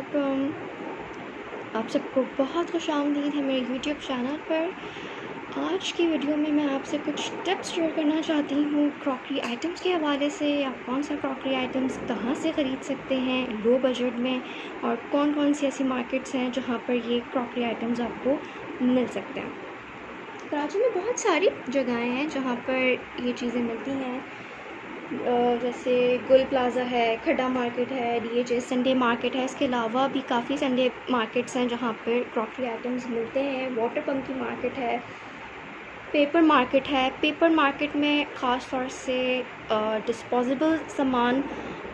वालेकुम। आप सबको बहुत खुशामदीद है मेरे यूट्यूब चैनल पर। आज की वीडियो में मैं आपसे कुछ टिप्स शेयर करना चाहती हूँ क्रॉकरी आइटम्स के हवाले से। आप कौन सा क्रॉकरी आइटम्स कहाँ से ख़रीद सकते हैं लो बजट में, और कौन कौन सी ऐसी मार्केट्स हैं जहाँ पर ये क्रॉकरी आइटम्स आपको मिल सकते हैं। कराची में बहुत सारी जगहें हैं जहाँ पर ये चीज़ें मिलती हैं, जैसे गुल प्लाज़ा है, खड्डा मार्केट है, DHS संडे मार्केट है। इसके अलावा भी काफ़ी संडे मार्केट्स हैं जहाँ पर क्रॉकरी आइटम्स मिलते हैं। वाटर पंप की मार्केट है, पेपर मार्केट है। पेपर मार्केट में ख़ास तौर से डिस्पोजेबल सामान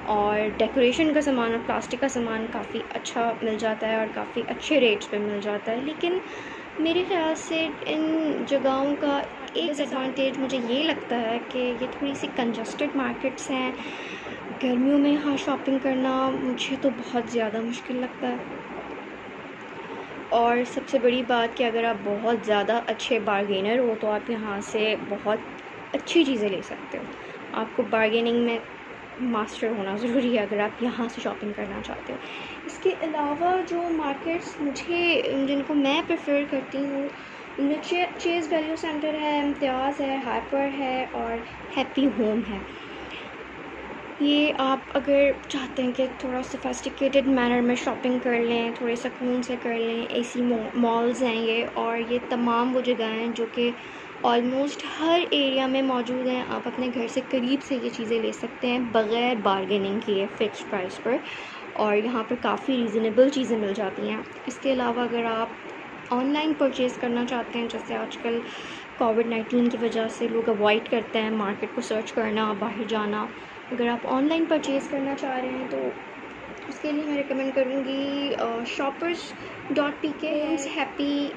और डेकोरेशन का सामान और प्लास्टिक का सामान काफ़ी अच्छा मिल जाता है और काफ़ी अच्छे रेट्स पे मिल जाता है। लेकिन मेरे ख़्याल से इन जगहों का एक डिसएडवांटेज मुझे ये लगता है कि ये थोड़ी सी कंजस्टेड मार्केट्स हैं। गर्मियों में यहाँ शॉपिंग करना मुझे तो बहुत ज़्यादा मुश्किल लगता है। और सबसे बड़ी बात कि अगर आप बहुत ज़्यादा अच्छे बार्गेनर हो तो आप यहाँ से बहुत अच्छी चीज़ें ले सकते हो। आपको बार्गेनिंग में मास्टर होना ज़रूरी है अगर आप यहाँ से शॉपिंग करना चाहते हो। इसके अलावा जो मार्केट्स जिनको मैं प्रेफर करती हूँ उनमें चेज़ वैल्यू सेंटर है, इम्तियाज़ है, हाइपर है और हैप्पी होम है। ये आप अगर चाहते हैं कि थोड़ा सोफिस्टिकेटेड मैनर में शॉपिंग कर लें, थोड़े सुकून से कर लें, एसी मॉल्स हैं ये, और ये तमाम वो जगह हैं जो कि ऑलमोस्ट हर एरिया में मौजूद हैं। आप अपने घर से करीब से ये चीज़ें ले सकते हैं बग़ैर बार्गेनिंग किए फ़िक्स प्राइस पर, और यहाँ पर काफ़ी रीज़नेबल चीज़ें मिल जाती हैं। इसके अलावा अगर आप ऑनलाइन परचेज़ करना चाहते हैं, जैसे आजकल कोविड-19 की वजह से लोग अवॉइड करते हैं मार्केट को सर्च करना, बाहर जाना। अगर आप ऑनलाइन परचेज़ करना चाह रहे हैं तो उसके लिए मैं रिकमेंड करूँगी shoppers.pk है, happy.pk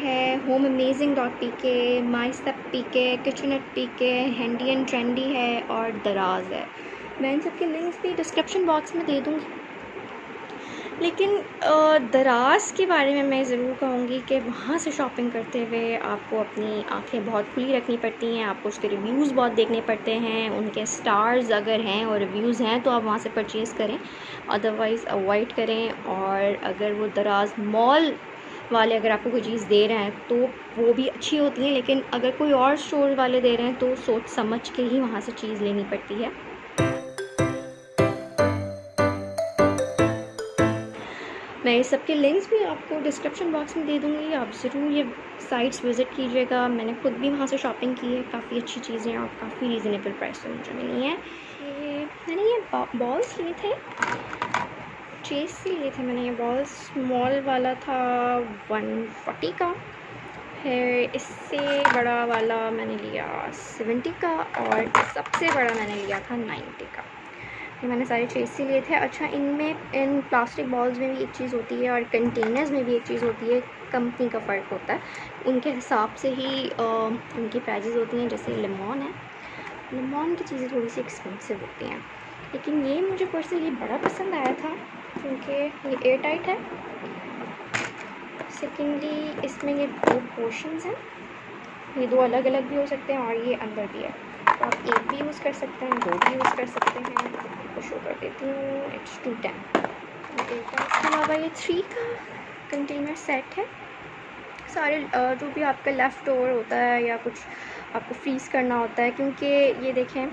है, homeamazing.pk, mystep.pk, kitchen@pk, handy and trendy है और दराज़ है। मैं इन सब के लिंक्स भी डिस्क्रिप्शन बॉक्स में दे दूँगी। लेकिन दराज़ के बारे में मैं ज़रूर कहूँगी कि वहाँ से शॉपिंग करते हुए आपको अपनी आँखें बहुत खुली रखनी पड़ती हैं। आपको उसके रिव्यूज़ बहुत देखने पड़ते हैं, उनके स्टार्स अगर हैं और रिव्यूज़ हैं तो आप वहाँ से परचेज़ करें, अदरवाइज़ अवॉइड करें। और अगर वो दराज़ मॉल वाले अगर आपको कोई चीज़ दे रहे हैं तो वो भी अच्छी होती हैं, लेकिन अगर कोई और स्टोर वाले दे रहे हैं तो सोच समझ के ही वहाँ से चीज़ लेनी पड़ती है। मैं इस सब के लिंक्स भी आपको डिस्क्रिप्शन बॉक्स में दे दूँगी, आप ज़रूर ये साइट्स विज़िट कीजिएगा। मैंने खुद भी वहाँ से शॉपिंग की है, काफ़ी अच्छी चीज़ें और काफ़ी रीज़नेबल प्राइस में मुझे मिली हैं। मैंने ये बॉल्स लिए थे, चेज़ से लिए थे मैंने ये बॉल्स। स्मॉल वाला था 140 का, फिर इससे बड़ा वाला मैंने लिया 70 का, और सबसे बड़ा मैंने लिया था 90 का। ये मैंने सारे चेज़ से लिए थे। अच्छा, इनमें इन प्लास्टिक बॉल्स में भी एक चीज़ होती है और कंटेनर्स में भी एक चीज़ होती है, कंपनी का फ़र्क होता है, उनके हिसाब से ही उनकी प्राइजेज़ होती हैं। जैसे लेमन है, लेमन की चीज़ें थोड़ी सी एक्सपेंसिव होती हैं, लेकिन ये मुझे पर्सनली बड़ा पसंद आया था क्योंकि ये एयर टाइट है। सेकेंडली इसमें ये 2 पोर्शंस हैं, ये 2 अलग अलग भी हो सकते हैं और ये अंदर भी है, तो आप एक भी यूज़ कर सकते हैं, 2 भी यूज़ कर सकते हैं। आपको शो कर देती हूँ, इट्स 210। इसके अलावा ये 3 का कंटेनर सेट है। सारे जो भी आपका लेफ़्ट ओवर होता है या कुछ आपको फ्रीज़ करना होता है, क्योंकि ये देखें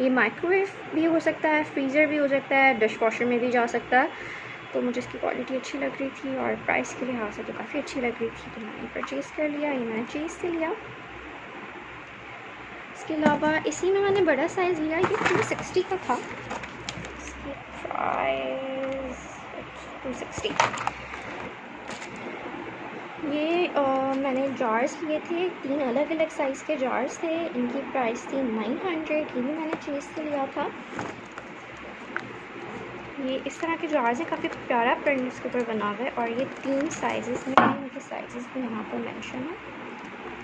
ये माइक्रोवेव भी हो सकता है, फ्रीज़र भी हो सकता है, डिश वॉशर में भी जा सकता है। तो मुझे इसकी क्वालिटी अच्छी लग रही थी और प्राइस के लिहाज से तो काफ़ी अच्छी लग रही थी, तो मैंने परचेज़ कर लिया। ये मैंने चेज़ से लिया। इसके अलावा इसी में मैंने बड़ा साइज़ लिया, ये 260 का था, इसकी प्राइस 260। ये मैंने जार्स लिए थे, 3 अलग अलग साइज़ के जार्स थे, इनकी प्राइस थी 900। ये भी मैंने चेज़ से लिया था। ये इस तरह के जार्स हैं, काफ़ी प्यारा प्रिंट इसके ऊपर बना हुआ है, और ये 3 साइज़ेस में हैं, इनके साइज़ेस भी यहाँ पर मेंशन है।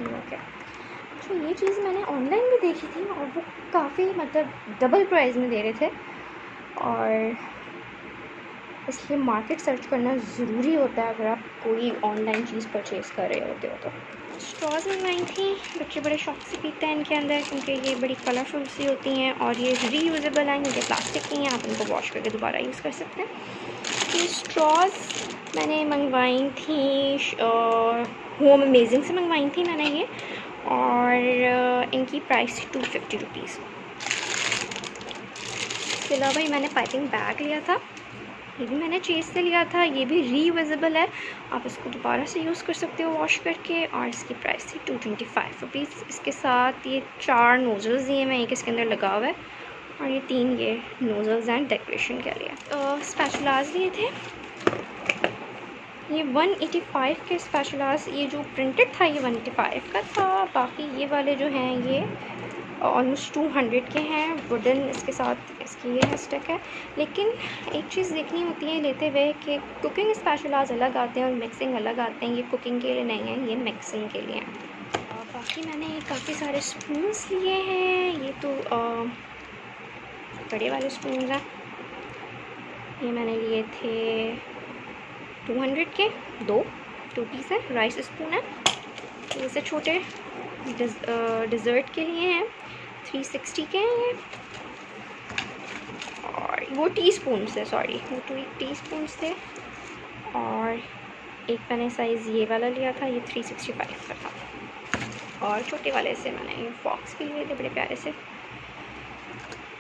ओके, तो ये चीज़ मैंने ऑनलाइन भी देखी थी और वो काफ़ी मतलब डबल प्राइस में दे रहे थे, और इसलिए मार्केट सर्च करना ज़रूरी होता है अगर आप कोई ऑनलाइन चीज़ परचेज़ कर रहे होते हो तो। स्ट्रॉज मंगवाई थी, बच्चे बड़े शौक से पीते हैं इनके अंदर क्योंकि ये बड़ी कलरफुल सी होती हैं और ये रीयूजेबल हैं, ये प्लास्टिक की हैं, आप इनको वॉश करके दोबारा यूज़ कर सकते हैं। ये स्ट्रॉज मैंने मंगवाई थी होम अमेजिंग से मंगवाई थी मैंने ये, और इनकी प्राइस थी 250 रुपीज़। इसके अलावा ये मैंने पाइपिंग बैग लिया था, ये भी मैंने चेज़ से लिया था, ये भी रीयूजेबल है, आप इसको दोबारा से यूज़ कर सकते हो वॉश करके, और इसकी प्राइस थी 225 रुपीज़। इसके साथ ये 4 नोज़ल्स दिए हैं, एक इसके अंदर लगा हुआ है और ये 3 ये नोज़ल्स हैं डेकोरेशन के लिए। स्पैचुलास लिए थे, ये 185 के स्पैचुलास, ये जो प्रिंटेड था ये 185 का था, बाकी ये वाले जो हैं ये ऑलमोस्ट 200 के हैं। वुडन इसके साथ इसकी ये है स्टिक है। लेकिन एक चीज़ देखनी होती है लेते हुए कि कुकिंग स्पैचुलास अलग आते हैं और मिक्सिंग अलग आते हैं, ये कुकिंग के लिए नहीं है, ये मिक्सिंग के लिए हैं। बाकी मैंने काफ़ी सारे स्पून्स लिए हैं, ये तो बड़े वाले स्पून्स हैं, ये मैंने लिए थे 200 के, दो पीस है। राइस स्पून है, जैसे छोटे डिज़र्ट के लिए हैं, 360 के हैं ये, और वो टीस्पून से, सॉरी वो 2 टीस्पून्स थे, और एक मैंने साइज़ ये वाला लिया था, ये 365 का था, और छोटे वाले से मैंने ये फॉक्स भी लिए थे बड़े प्यारे से,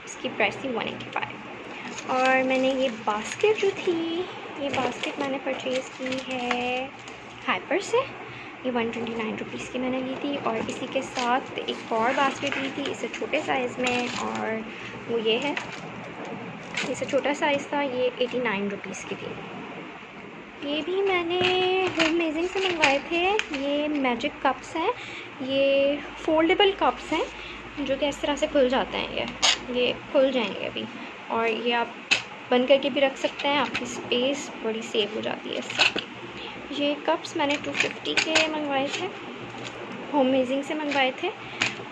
इसकी प्राइस थी 185। और मैंने ये बास्केट जो थी, ये बास्केट मैंने परचेज़ की है हाइपर से, ये 129 रुपीज़ की मैंने ली थी, और इसी के साथ एक और बास्केट ली थी इससे छोटे साइज़ में, और वो ये है, इससे छोटा साइज़ था, ये 89 रुपीज़ की थी। ये भी मैंने होम मेजिंग से मंगवाए थे, ये मैजिक कप्स हैं, ये फोल्डेबल कप्स हैं जो कि इस तरह से खुल जाते हैं, ये खुल जाएंगे अभी, और ये आप बंद करके भी रख सकते हैं, आपकी स्पेस बड़ी सेव हो जाती है इससे। ये कप्स मैंने 250 के मंगवाए थे, होम मेजिंग से मंगवाए थे,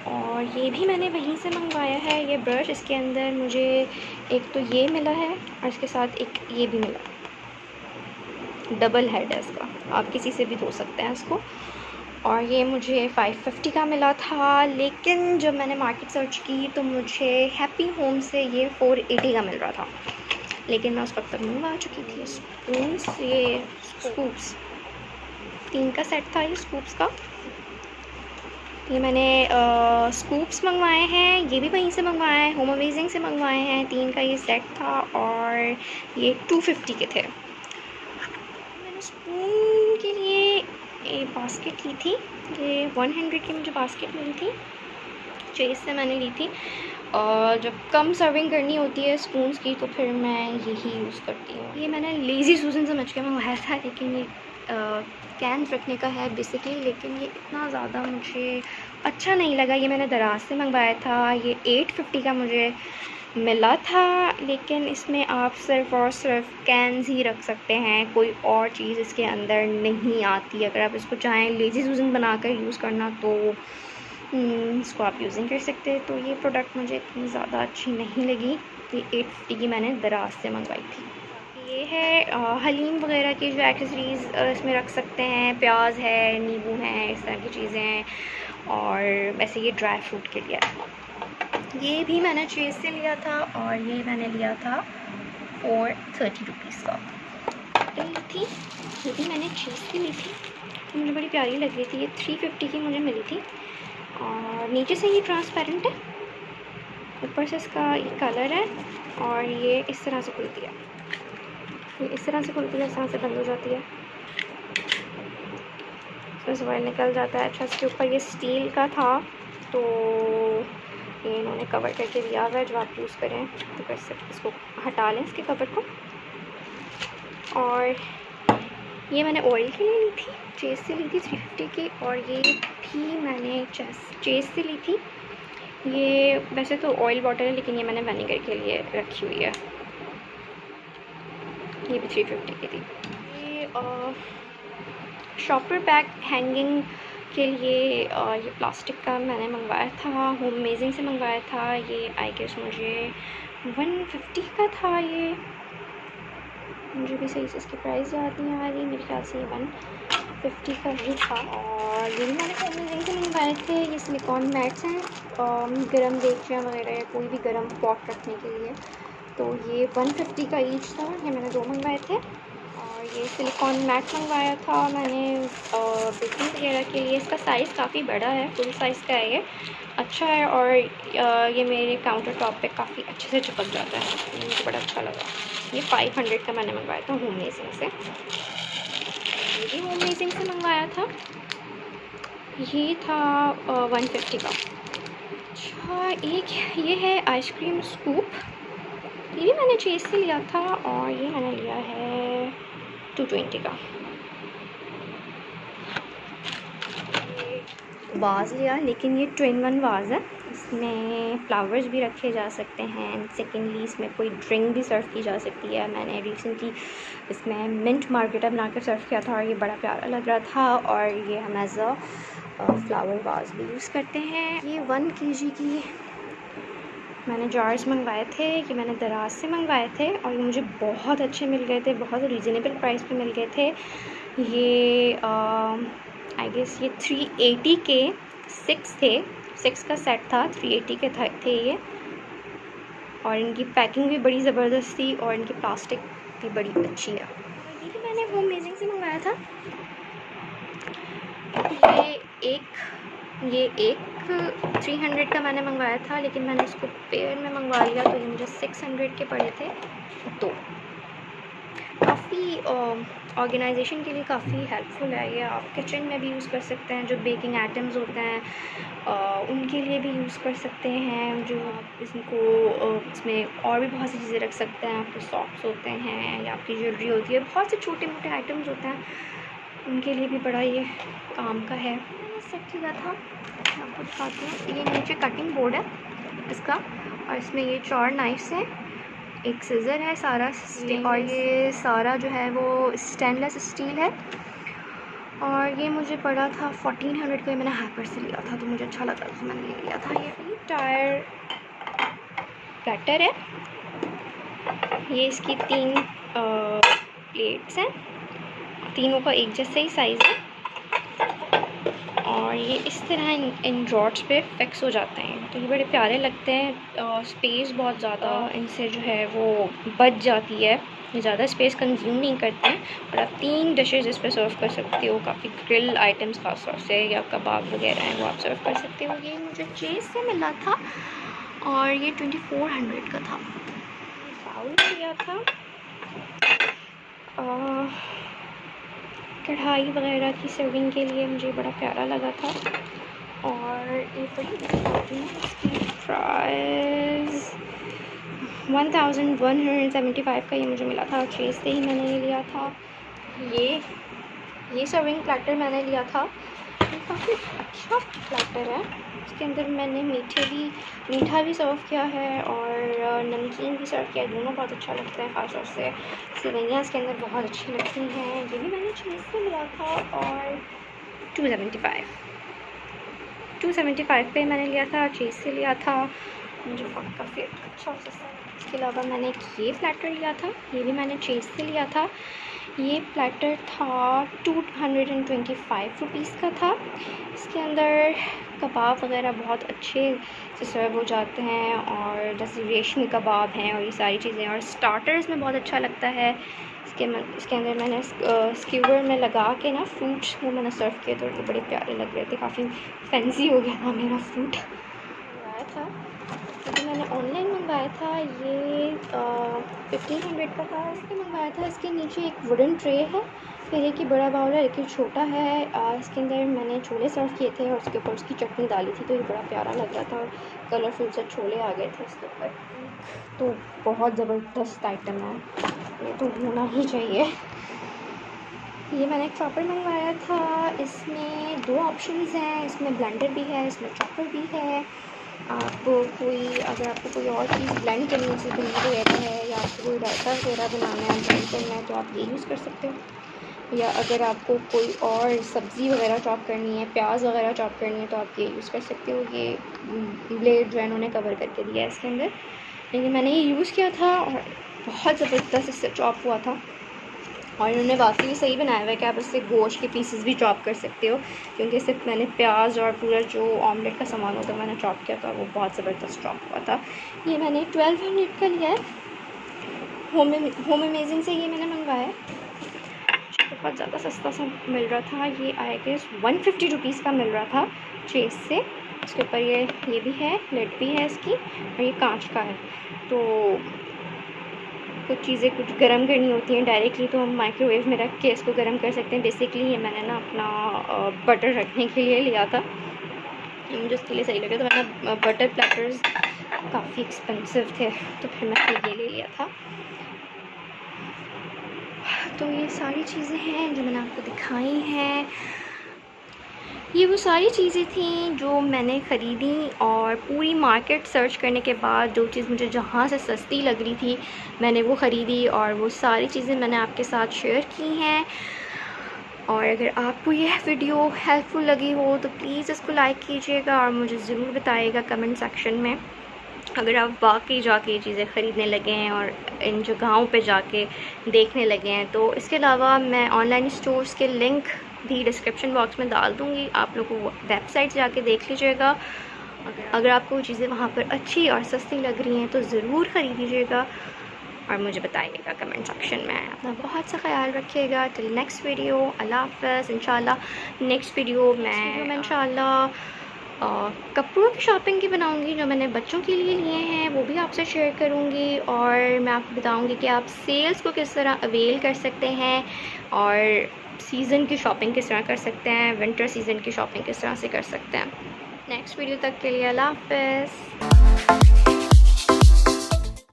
और ये भी मैंने वहीं से मंगवाया है। ये ब्रश, इसके अंदर मुझे एक तो ये मिला है और इसके साथ एक ये भी मिला, डबल हेड है इसका, आप किसी से भी धो सकते हैं इसको, और ये मुझे 550 का मिला था। लेकिन जब मैंने मार्केट सर्च की तो मुझे हैप्पी होम से ये 480 का मिल रहा था, लेकिन मैं उस वक्त तक मंगवा चुकी थी। स्पून्स, ये स्कूप्स 3 का सेट था, ये स्कूप्स का, ये मैंने स्कूप्स मंगवाए हैं, ये भी वहीं से मंगवाए हैं, होम अमेजिंग से मंगवाए हैं, 3 का ये सेट था, और ये 250 के थे। मैंने स्पून के लिए एक बास्केट ली थी, ये 100 की मुझे बास्केट मिली थी, चेज़ से मैंने ली थी, और जब कम सर्विंग करनी होती है स्पून्स की तो फिर मैं यही यूज़ करती हूँ। ये मैंने लेज़ी सूजन समझ के मंगवाया था, लेकिन ये कैन रखने का है बेसिकली, लेकिन ये इतना ज़्यादा मुझे अच्छा नहीं लगा। ये मैंने दराज से मंगवाया था, ये 850 का मुझे मिला था, लेकिन इसमें आप सिर्फ़ और सिर्फ कैन्स ही रख सकते हैं, कोई और चीज़ इसके अंदर नहीं आती। अगर आप इसको चाहें लेज़ी सूजन बनाकर यूज़ करना तो इसको आप यूज़ नहीं कर सकते। तो ये प्रोडक्ट मुझे इतनी ज़्यादा अच्छी नहीं लगी, ये 850 की मैंने दराज से मंगवाई थी। ये है हलीम वगैरह की जो एक्सेसरीज़ इसमें रख सकते हैं, प्याज है, नींबू है, इस तरह की चीज़ें हैं, और वैसे ये ड्राई फ्रूट के लिए। ये भी मैंने चीज़ से लिया था, और ये मैंने लिया था 430 रुपीज़ का ली थी। ये भी मैंने चीज़ से ली थी, मुझे बड़ी प्यारी लग रही थी, ये 350 की मुझे मिली थी, और नीचे से ये ट्रांसपेरेंट है, ऊपर से इसका ये कलर है, और ये इस तरह से खुलती है, ये इस तरह से खुलती है, इस तरह से बंद हो जाती है, इसमें से ऑयल निकल जाता है। अच्छा, इसके ऊपर ये स्टील का था, तो ये इन्होंने कवर करके दिया हुआ है, जो आप यूज़ करें तो कर सकते, इसको हटा लें इसके कवर को। और ये मैंने ऑयल के लिए ली थी, चेज़ से ली थी 350 की, और ये भी मैंने चेज़ से ली थी। ये वैसे तो ऑयल बॉटल है, लेकिन ये मैंने विनेगर के लिए रखी हुई है, ये भी 350 की थी। ये शॉपर बैग हैंगिंग के लिए ये प्लास्टिक का मैंने मंगवाया था, होम मेजिंग से मंगवाया था, ये आई गेस मुझे 150 का था, ये मुझे भी सही से इसकी प्राइस याद नहीं आ रही, मेरे ख्याल से ये 150 का ही था। और ये भी मैंने अमेज़न से मंगवाए थे। ये सिलिकॉन मैट्स हैं गरम देगचियाँ वगैरह या कोई भी गरम पॉट रखने के लिए। तो ये 150 का ईच था। ये मैंने 2 मंगवाए थे। और ये सिलिकॉन मैट मंगवाया था मैंने बेकिंग वगैरह के लिए। इसका साइज़ काफ़ी बड़ा है, फुल साइज़ का है ये, अच्छा है। और ये मेरे काउंटर टॉप पे काफ़ी अच्छे से चिपक जाता है, मुझे बड़ा अच्छा लगा। ये 500 का मैंने मंगवाया था होममेजिंग से। ये भी होममेजिंग से मंगवाया था, ये था 150 का। अच्छा, एक ये है आइसक्रीम स्कूप, ये भी मैंने चेज़ से लिया था और ये मैंने लिया है 220 का। वाज़ लिया, लेकिन ये 2-in-1 वाज़ है। इसमें फ्लावर्स भी रखे जा सकते हैं। सेकेंडली इसमें कोई ड्रिंक भी सर्व की जा सकती है। मैंने रिसेंटली इसमें मिंट मार्गरेटा बना कर सर्व किया था और ये बड़ा प्यारा लग रहा था। और ये हम एज़ अ फ्लावर वाज़ भी यूज़ करते हैं। ये 1 kg की मैंने जार्स मंगवाए थे, कि मैंने दराज से मंगवाए थे और ये मुझे बहुत अच्छे मिल गए थे, बहुत रीज़नेबल प्राइस पे मिल गए थे। ये आई गेस ये 380 के 6 थे, 6 का सेट था, 380 के थे ये। और इनकी पैकिंग भी बड़ी ज़बरदस्त थी और इनकी प्लास्टिक भी बड़ी अच्छी है। ये भी मैंने होममेजिंग से मंगवाया था। ये एक 300 का मैंने मंगवाया था, लेकिन मैंने इसको पेयर में मंगवा लिया तो ये मुझे 600 के पड़े थे। तो काफ़ी ऑर्गेनाइजेशन के लिए काफ़ी हेल्पफुल है ये। आप किचन में भी यूज़ कर सकते हैं, जो बेकिंग आइटम्स होते हैं उनके लिए भी यूज़ कर सकते हैं। जो आप इसको इसमें और भी बहुत सी चीज़ें रख सकते हैं। आपके सॉक्स होते हैं या आपकी ज्वेलरी होती है, बहुत से छोटे मोटे आइटम्स होते हैं, उनके लिए भी बड़ा ये काम का है। मैंने सेट लिया था, आपको दिखाती हूँ। ये नीचे कटिंग बोर्ड है इसका और इसमें ये 4 नाइफ्स हैं, एक सीज़र है सारा और ये सारा जो है वो स्टेनलेस स्टील है। और ये मुझे पड़ा था 1400 का, मैंने हैपर से लिया था तो मुझे अच्छा लगा तो मैंने ले लिया था। ये टायर प्लेटर है, ये इसकी 3 प्लेट्स हैं, तीनों का एक जैसा ही साइज़ है। और ये इस तरह इन रॉड्स पे फिक्स हो जाते हैं, तो ये बड़े प्यारे लगते हैं। स्पेस बहुत ज़्यादा इनसे जो है वो बच जाती है, ये ज़्यादा स्पेस कंज्यूम नहीं करते हैं। और आप 3 डिशेस इस पर सर्व कर सकते हो, काफ़ी ग्रिल आइटम्स खास तौर से या कबाब वगैरह हैं वो आप सर्व कर सकते हो। ये मुझे चेज़ से मिला था और ये 2400 का था। बाउल लिया था, कढ़ाई वगैरह की सर्विंग के लिए, मुझे बड़ा प्यारा लगा था। और ये बड़ी इसकी प्राइस 1175 का ये मुझे मिला था, चेज़ से ही मैंने ये लिया था। ये सर्विंग प्लेटर मैंने लिया था, ये काफ़ी अच्छा प्लेटर है। इसके अंदर मैंने मीठा भी सर्व किया है और नमकीन भी सर्व किया है, दोनों बहुत अच्छा लगता है। ख़ास तौर से सेवइयाँ इसके अंदर बहुत अच्छी लगती हैं। ये भी मैंने चीज़ से लिया था और 275 पे मैंने लिया था, चीज़ से लिया था, मुझे काफ़ी अच्छा पसंद है। इसके अलावा मैंने ये प्लेटर लिया था, ये भी मैंने चीज़ से लिया था। ये प्लेटर था 225 रुपीज़ का था। इसके अंदर कबाब वगैरह बहुत अच्छे से सर्व हो जाते हैं और जैसे रेशमी कबाब हैं और ये सारी चीज़ें, और स्टार्टर्स में बहुत अच्छा लगता है। इसके अंदर मैंने स्क्यूवर में लगा के ना फ्रूट्स वो मैंने सर्व किए तो बड़े प्यारे लग रहे थे, काफ़ी फैंसी हो गया था मेरा फ्रूट। मंगवाया था, क्योंकि मैंने ऑनलाइन मंगवाया था, ये 1500 का था। इसके मंगवाया था, इसके नीचे एक वुडन ट्रे है, फिर एक ही बड़ा बाउल है, एक ही छोटा है। इसके अंदर मैंने छोले सर्व किए थे और उसके ऊपर उसकी चटनी डाली थी, तो ये बड़ा प्यारा लग रहा था और कलरफुल से छोले आ गए थे इसके ऊपर। तो बहुत ज़बरदस्त आइटम है, ये तो होना ही चाहिए। ये मैंने एक चॉपर मंगवाया था, इसमें 2 ऑप्शंस हैं, इसमें ब्लेंडर भी है, इसमें चॉपर भी है। अगर आपको कोई और चीज़ ब्लेंड करनी है, जैसे भिंडी वगैरह है या आपको कोई रायता वगैरह बनाना है, ब्लेंड करना है, तो आप ये यूज़ कर सकते हो। या अगर आपको कोई और सब्ज़ी वगैरह चॉप करनी है, प्याज वगैरह चॉप करनी है, तो आप ये यूज़ कर सकते हो। ये ब्लेड जो है इन्होंने कवर करके दिया है इसके अंदर, लेकिन मैंने ये यूज़ किया था और बहुत ज़बरदस्त इससे चॉप हुआ था और इन्होंने वाकई सही बनाया हुआ है कि आप इससे गोश्त के पीसेस भी चॉप कर सकते हो, क्योंकि सिर्फ मैंने प्याज और पूरा जो ऑमलेट का सामान होता है मैंने चॉप किया था, वो बहुत ज़बरदस्त चॉप हुआ था। ये मैंने 1200 का लिया है, होम अमेजिंग से ये मैंने मंगवाया है, बहुत ज़्यादा सस्ता सा मिल रहा था। ये आई गेस 150 रुपीज़ का मिल रहा था ट्रेस से। इसके ऊपर ये भी है, लिड भी है इसकी, और ये कांच का है। तो कुछ चीज़ें कुछ गर्म करनी होती हैं डायरेक्टली तो हम माइक्रोवेव में रख के इसको गर्म कर सकते हैं। बेसिकली ये मैंने ना अपना बटर रखने के लिए लिया था, मुझे उसके लिए सही लगा। तो मैंने बटर प्लेटर्स काफ़ी एक्सपेंसिव थे तो फिर मैंने ये ले लिया था। तो ये सारी चीज़ें हैं जो मैंने आपको दिखाई हैं। ये वो सारी चीज़ें थी जो मैंने ख़रीदी और पूरी मार्केट सर्च करने के बाद जो चीज़ मुझे जहाँ से सस्ती लग रही थी मैंने वो ख़रीदी और वो सारी चीज़ें मैंने आपके साथ शेयर की हैं। और अगर आपको यह वीडियो हेल्पफुल लगी हो तो प्लीज़ इसको लाइक कीजिएगा और मुझे ज़रूर बताइएगा कमेंट सेक्शन में अगर आप वाकई जाके ये चीज़ें ख़रीदने लगे हैं और इन जगहों पे जाके देखने लगे हैं। तो इसके अलावा मैं ऑनलाइन स्टोर्स के लिंक भी डिस्क्रिप्शन बॉक्स में डाल दूँगी, आप लोग को वेबसाइट जाके देख लीजिएगा। अगर आपको वो चीज़ें वहाँ पर अच्छी और सस्ती लग रही हैं तो ज़रूर ख़रीद लीजिएगा और मुझे बताइएगा कमेंट सेक्शन में। अपना बहुत सा ख्याल रखिएगा। टिल नेक्स्ट वीडियो, अल्लाह हाफ़िज़। इंशाल्लाह नेक्स्ट वीडियो मैं इंशाल्लाह कपड़ों की शॉपिंग की बनाऊंगी जो मैंने बच्चों के लिए लिए हैं, वो भी आपसे शेयर करूंगी और मैं आपको बताऊंगी कि आप सेल्स को किस तरह अवेल कर सकते हैं और सीज़न की शॉपिंग किस तरह कर सकते हैं, विंटर सीज़न की शॉपिंग किस तरह से कर सकते हैं। नेक्स्ट वीडियो तक के लिए अल्लाह हाफ़िज़।